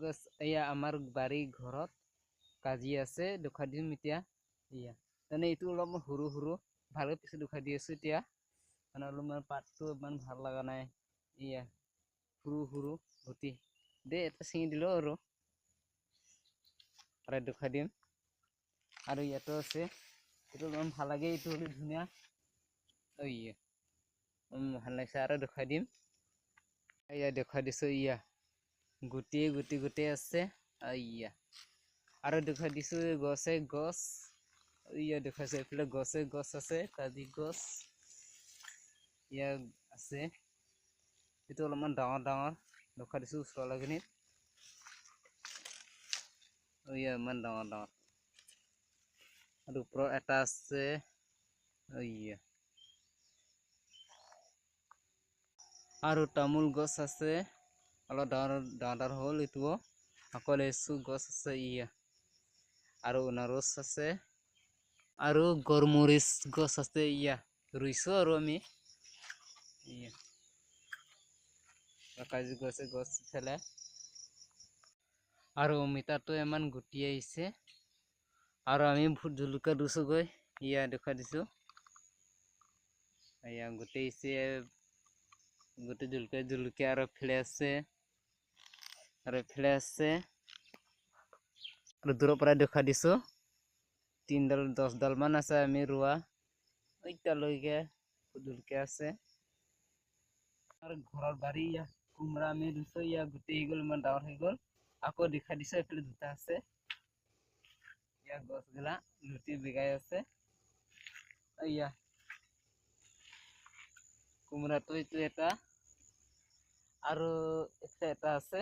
গছ এয়া আমাৰ বাৰী ঘৰত কাজি আছে দেখা দিম এতিয়া এয়া মানে এইটো অলপ সৰু সৰু ভালে পিছে দেখা দি আছো এতিয়া মানে অলপমান পাতটো ইমান ভাল লগা নাই এয়া সৰু সৰু গুটি দে এটা ছিঙি দিলো আৰু দেখা দিম আৰু ইয়াতো আছে এইটো ইমান ভাল লাগে এইটো ধুনীয়া ইয়া ভাল লাগিছে আৰু দেখা দিম এয়া দেখা দিছো ইয়া গুটি গুটি গুটি আছে ইয়া আৰু দেখা দিছো গছ ইয়া দেখাইছে এইফালে গছ আছে কাজি গছ ইয়া আছে এইটো অলপমান ডাঙৰ ডাঙৰ দেখা দিছো ওচৰলৈখিনিত ইয়া ইমান ডাঙৰ ডাঙৰ আৰু ওপৰত এটা আছে ইয়া আৰু তামোল গছ আছে অলপ ডাঙৰ ডাঙৰ হ'ল এইটো আকৌ লেচু গছ আছে ইয়া আৰু অনাৰস আছে আৰু গৰমৰিচ গছ আছে ইয়া ৰুইছো আৰু আমি ইয়া কাজি গছ ফেলে আৰু অমিতাটো ইমান গুটি আহিছে আৰু আমি ভোট জলকীয়া দিছোগৈ ইয়া দেখা দিছো ইয়া গোটেইছে গোটেই জলকীয়া আৰু ফেলে আছে আৰু ফেলে আছে আৰু দূৰৰ পৰা দেখা দিছো 3 ডাল 10 ডাল মান আছে আমি ৰোৱা এতিয়ালৈকে জলকীয়া আছে আৰু ঘৰৰ বাৰী কোমৰা আমি ৰুইছো ইয়া গোটেই হৈ গ'ল ইমান ডাঙৰ হৈ গ'ল আকৌ দেখা দিছো এইফালে দুটা আছে ইয়া গছগিলা লুটি বিগাই আছে ইয়া কোমৰাটো এইটো এটা আৰু এটা আছে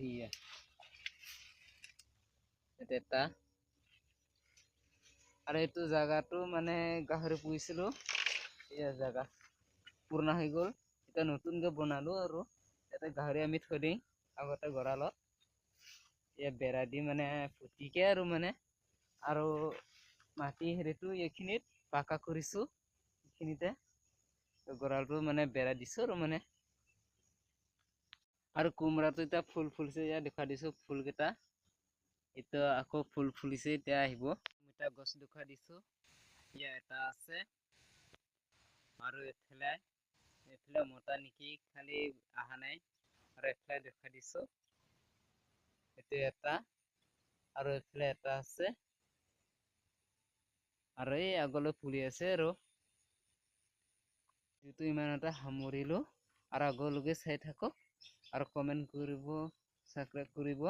ইয়া এটা আৰু এইটো জায়গাটো মানে গাহৰি পুহিছিলো ইয়া জায়গা পুৰণা হৈ গ'ল এটা নতুনকে বনালো আৰু এটা গাহৰি আমি থৈ দিম আগতে গঁৰালত ইয়া বেৰা দি মানে ফুটিকে আৰু মানে আৰু মাটি হেৰিটো এইখিনিত পাকা কৰিছো এইখিনিতে গঁৰালটো মানে বেৰা দিছো আৰু মানে আৰু কোমৰাটো এতিয়া ফুল ফুলিছে ইয়া দেখা দিছো ফুল কেইটা এতিয়া আকৌ ফুল ফুলিছে এতিয়া আহিব এটা গছ দেখা দিছো ইয়া এটা আছে আৰু এইফালে মতা নেকি খালি অহা নাই আৰু এইফালে দেখা দিছো এইটো এটা আৰু এইফালে এটা আছে আৰু এই আগলৈ ফুলি আছে আৰু এইটো ইমান এটা সামৰিলো আৰু আগলৈকে চাই থাকক আৰু কমেন্ট কৰিব সাবস্ক্ৰাইব কৰিব